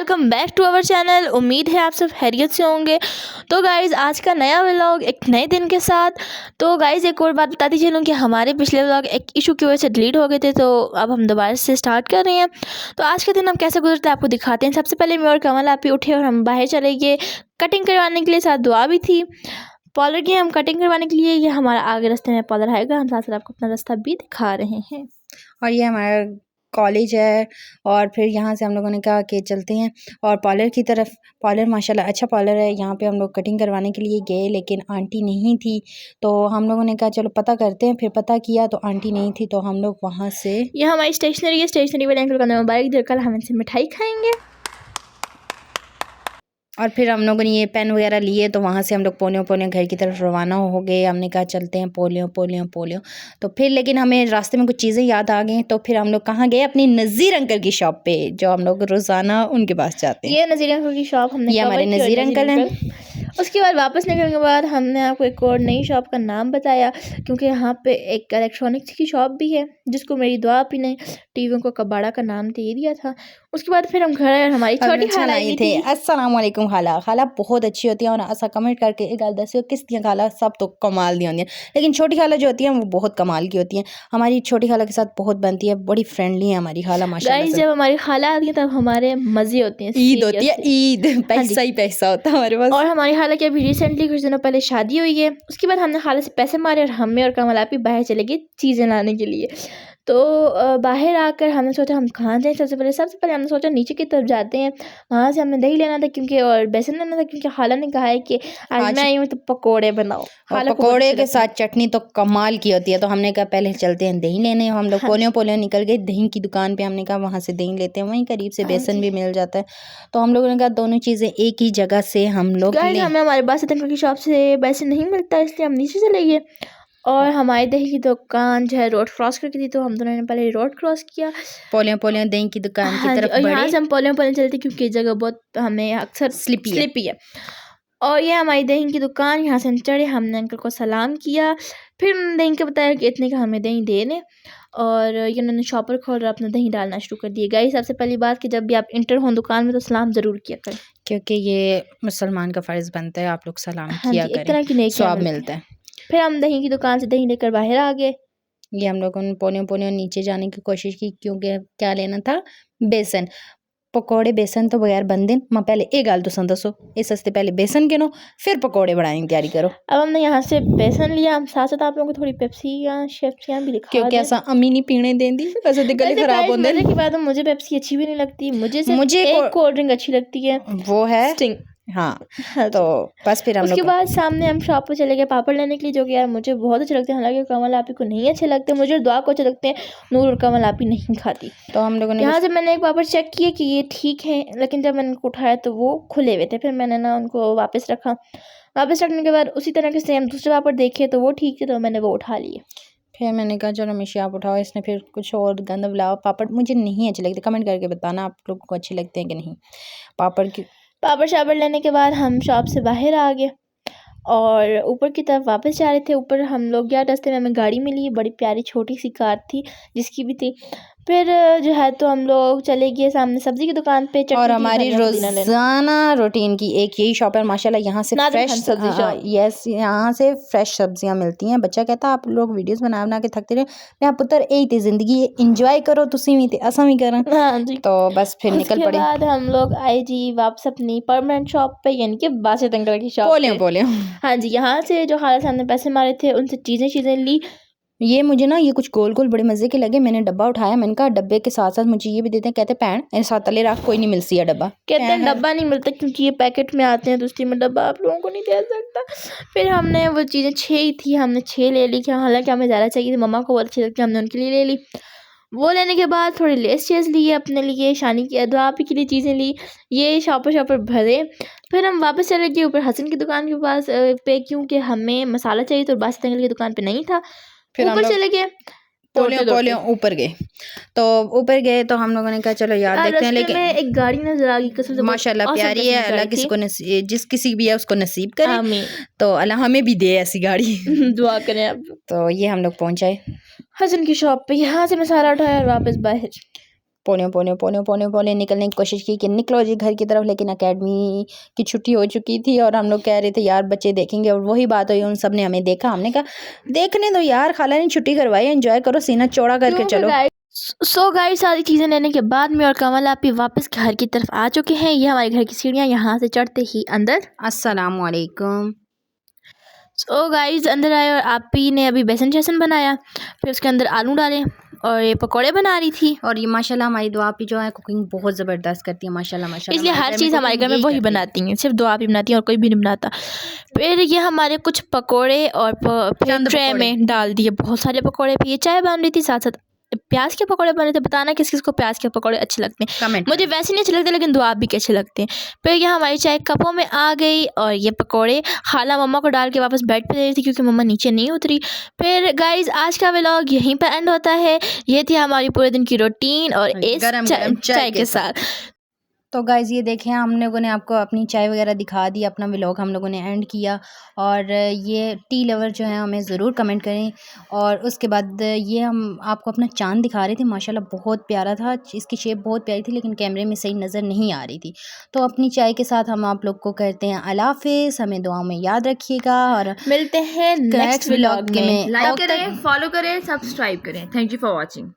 Welcome back to our channel. उम्मीद है आप सब खैरियत से होंगे। तो गाइज़ आज का नया व्लॉग एक नए दिन के साथ। तो गाइज़ एक और बात बताती चलूँ कि हमारे पिछले व्लॉग एक इशू की वजह से डिलीट हो गए थे, तो अब हम दोबारा से स्टार्ट कर रहे हैं। तो आज के दिन हम कैसे गुजरते हैं आपको दिखाते हैं। सबसे पहले मैं और कमल आप ही उठे और हम बाहर चले गए कटिंग करवाने के लिए, साथ दुआ भी थी। पार्लर की हम कटिंग करवाने के लिए, ये हमारा आगे रास्ते में पार्लर आएगा, हम साथ साथ आपको अपना रास्ता भी दिखा रहे हैं। और ये हमारा कॉलेज है। और फिर यहाँ से हम लोगों ने कहा कि चलते हैं और पार्लर की तरफ। पार्लर माशाल्लाह अच्छा पार्लर है। यहाँ पे हम लोग कटिंग करवाने के लिए गए, लेकिन आंटी नहीं थी, तो हम लोगों ने कहा चलो पता करते हैं। फिर पता किया तो आंटी नहीं थी, तो हम लोग वहाँ से ये हमारी स्टेशनरी है। स्टेशनरी वाले अंकल का मुबारक देकर कल हम इनसे मिठाई खाएंगे। और फिर हम लोगों ने ये पेन वगैरह लिए, तो वहाँ से हम लोग पोलियो घर की तरफ रवाना हो गए। हमने कहा चलते हैं पोलियो। तो फिर लेकिन हमें रास्ते में कुछ चीज़ें याद आ गई, तो फिर हम लोग कहाँ गए, अपनी नज़ीर अंकल की शॉप पे, जो हम लोग रोज़ाना उनके पास जाते हैं। ये नज़ीर अंकल की शॉप हमने, ये हमारे नज़ीर अंकल हैं। उसके बाद वापस निकलने के बाद हमने आपको एक और नई शॉप का नाम बताया, क्योंकि यहाँ पे एक इलेक्ट्रॉनिक्स की शॉप भी है, जिसको मेरी दुआ आपी ने टीवियों को कबाड़ा का नाम दे दिया था। उसके बाद फिर हम घर आए, हमारी छोटी खाला आई थी। अस्सलाम वालेकुम खाला। खाला बहुत अच्छी होती है, और ऐसा कमेंट करके एक गल दस्यो किस दियां खाला सब तो कमाल दी होती हैं, लेकिन छोटी खाला जो होती है वो बहुत कमाल की होती है। हमारी छोटी खाला के साथ बहुत बनती है, बड़ी फ्रेंडली है हमारी खाला माशाल्लाह से। जब हमारी खाला आती है तब हमारे मज़े होते हैं। ईद होती है, ईद पैसा ही पैसा होता है हमारे पास। और हमारी खाला की अभी रिसेंटली कुछ दिनों पहले शादी हुई है। उसके बाद हमने खाला से पैसे मारे और हमें और कमल आपी बाहर चले गए चीज़ें लाने के लिए। तो बाहर आकर हमने सोचा हम कहाँ जाएं। सबसे पहले हमने सोचा नीचे की तरफ जाते हैं, वहाँ से हमने दही लेना था क्योंकि, और बेसन लेना था, क्योंकि खाला ने कहा है कि आज मैं आई हूँ तो पकोड़े बनाओ। पकोड़े के साथ चटनी तो कमाल की होती है। तो हमने कहा पहले चलते हैं दही लेने। हम लोग पोलियो निकल गए दही की दुकान पे। हमने कहा वहाँ से दही लेते हैं, वहीं करीब से बेसन भी मिल जाता है। तो हम लोगों ने कहा दोनों चीज़ें एक ही जगह से हम लोग हमें हमारे बासित अंकल की शॉप से बेसन नहीं मिलता, इसलिए हम नीचे चले गए। और हमारी दही की दुकान जो है रोड क्रॉस करके थी, तो हम दोनों ने पहले रोड क्रॉस किया, पोलियो दही की दुकान की तरफ और यहाँ से हम पोलियो चलते, क्योंकि जगह बहुत हमें अक्सर स्लिपी है। और ये हमारी दही की दुकान, यहाँ से हम चढ़े, हमने अंकल को सलाम किया, फिर दही को बताया कि इतने का हमें दही देने, और ये उन्होंने शॉपर खोल और अपना दही डालना शुरू कर दिया। गाइस सबसे पहली बात कि जब भी आप इंटर हो दुकान में तो सलाम ज़रूर किया करें, क्योंकि ये मुसलमान का फ़र्ज़ बनता है, आप लोग सलाम किया करें, एक तरह की सवाब मिलता है। फिर हम दही की दुकान से दही लेकर बाहर आ गए। ये हम लोगों ने पोलियो नीचे जाने की कोशिश की, क्योंकि क्या लेना था, बेसन। पकोड़े बेसन तो बगैर बनते मां। पहले एक गल तुम दसो, इस हस्ते पहले बेसन गिनो फिर पकोड़े बनाने की तैयारी करो। अब हमने यहाँ से बेसन लिया, हम साथ साथ आप लोगों को थोड़ी पेप्सी या शेफ्सियाँ भी दिखा, क्योंकि ऐसा अम्मी नहीं पीने देंदी, वैसे तो गले खराब होते हैं। की बात है, मुझे पेप्सी अच्छी भी नहीं लगती, मुझे एक कोल्ड ड्रिंक अच्छी लगती है, वो है स्टिंग। हाँ तो बस फिर हम उसके बाद सामने हम शॉप पे चले गए पापड़ लेने के लिए, जो कि यार मुझे बहुत अच्छे लगते हैं, हालांकि कमल आपी को नहीं अच्छे लगते, मुझे दुआ को अच्छे लगते हैं, नूर और कमल आपी नहीं खाती। तो हम लोगों ने यहाँ से मैंने एक पापड़ चेक किए कि ये ठीक है, लेकिन जब मैंने उनको उठाया तो वो खुले हुए थे। फिर मैंने ना उनको वापस रखा। वापस रखने के बाद उसी तरह के सेम दूसरे पापड़ देखे तो वो ठीक थे, तो मैंने वो उठा लिए। फिर मैंने कहा चलो मिशी आप उठाओ। इसने फिर कुछ और गंद बुलाओ। पापड़ मुझे नहीं अच्छे लगते, कमेंट करके बताना आप लोगों को अच्छे लगते हैं कि नहीं पापड़ शापड़ लेने के बाद हम शॉप से बाहर आ गए और ऊपर की तरफ वापस जा रहे थे। ऊपर हम लोग यार रास्ते में हमें गाड़ी मिली, बड़ी प्यारी छोटी सी कार थी जिसकी भी थी। फिर जो है तो हम लोग चले गए सामने सब्जी की दुकान पे। और हमारी रोजाना रूटीन की एक यही शॉप है माशाल्लाह, यहाँ से फ्रेश यस यहाँ से फ्रेश सब्जियाँ मिलती हैं। बच्चा कहता आप लोग वीडियोस बना के थकते रहे, मैं पुत्र यही थी जिंदगी, इंजॉय करो तुसी भी असा भी करें। हाँ जी। तो बस फिर निकल पड़े। बाद हम लोग आए जी वापस अपनी परमानेंट शॉप पे, यानी कि बासित अंकल की शॉप। पोलियो हाँ जी, यहाँ से जो खाला साहब ने पैसे मारे थे उनसे चीज़ें ली। ये मुझे ना ये कुछ गोल गोल बड़े मज़े के लगे। मैंने डब्बा उठाया, मैंने कहा डब्बे के साथ साथ मुझे ये भी देते हैं। कहते पैन मेरे साथ तले रख, कोई नहीं मिलती है डब्बा। कहते हैं डब्बा नहीं मिलता क्योंकि ये पैकेट में आते हैं, तो उसमें डब्बा आप लोगों को नहीं दे सकता। फिर हमने वो चीज़ें 6 ही थी, हमने 6 ले ली। क्या हालांकि हमें ज़्यादा चाहिए थी, मम्मा को बहुत अच्छी लगती है, हमने उनके लिए ले ली। वो लेने के बाद थोड़ी लेस चीज़ ली अपने लिए, शानी की दुआ आपी के लिए चीज़ें ली, ये शॉपर भरे। फिर हम वापस चले गए ऊपर हसन की दुकान के पास पे, क्योंकि हमें मसाला चाहिए तो बासित अंकल की दुकान पे नहीं था। फिर ऊपर चले गए पोलियो ऊपर गए। तो ऊपर गए तो हम लोगों ने कहा चलो यार देखते हैं। लेकिन एक गाड़ी नजर आ गई, कसम से माशाल्लाह प्यारी है। अल्लाह किसी को जिस किसी भी है उसको नसीब करे, तो अल्लाह हमें भी दे ऐसी गाड़ी। दुआ करें आप। तो ये हम लोग पहुंच आए हसन की शॉप पे, यहाँ से मैं सारा उठाया और वापस बाहर। पौने निकलने की कोशिश की कि निकलो जी घर की तरफ, लेकिन एकेडमी की छुट्टी हो चुकी थी और हम लोग कह रहे थे यार बच्चे देखेंगे, और वही बात हुई, उन सब ने हमें देखा। हमने कहा देखने दो यार, खाला ने छुट्टी करवाई, एंजॉय करो, सीना चौड़ा करके चलो। सो गाइस सारी चीज़ें लेने के बाद में और कमल आपी वापस घर की तरफ आ चुके हैं। ये हमारे घर की सीढ़ियाँ, यहाँ से चढ़ते ही अंदर। अस्सलाम वालेकुम। सो गाइस अंदर आए और आपी ने अभी बेसन शेसन बनाया, फिर उसके अंदर आलू डाले और ये पकौड़े बना रही थी। और ये माशाल्लाह हमारी दुआ आपी जो है कुकिंग बहुत ज़बरदस्त करती है, माशाल्लाह माशाल्लाह। इसलिए हर चीज़ हमारे घर में वही बनाती हैं, सिर्फ दुआ भी बनाती हैं और कोई भी नहीं बनाता। फिर ये हमारे कुछ पकोड़े और फिर ट्रे में डाल दिए बहुत सारे पकोड़े। फिर ये चाय बन रही थी, साथ साथ प्याज के पकोड़े बने थे। बताना किस किस को प्याज के पकोड़े अच्छे लगते हैं, कमेंट। मुझे वैसे नहीं अच्छे लगते, लेकिन दुआ भी के अच्छे लगते हैं। फिर ये हमारी चाय कपों में आ गई और ये पकोड़े खाला मम्मा को डाल के वापस बेड पे दे रही थी, क्योंकि मम्मा नीचे नहीं उतरी। फिर गाइज आज का व्लॉग यहीं पर एंड होता है। ये थी हमारी पूरे दिन की रूटीन और इस चाय के साथ। तो गाइज़ ये देखें, हम लोगों ने आपको अपनी चाय वगैरह दिखा दी, अपना व्लॉग हम लोगों ने एंड किया। और ये टी लवर जो है हमें ज़रूर कमेंट करें। और उसके बाद ये हम आपको अपना चांद दिखा रहे थे, माशाल्लाह बहुत प्यारा था, इसकी शेप बहुत प्यारी थी, लेकिन कैमरे में सही नज़र नहीं आ रही थी। तो अपनी चाय के साथ हम आप लोग को करते हैं अल्लाह हाफ़िज़, हमें दुआओं में याद रखिएगा और मिलते हैं नेक्स्ट व्लॉग में। लाइक करें, फॉलो करें, सब्सक्राइब करें। Thank you for watching.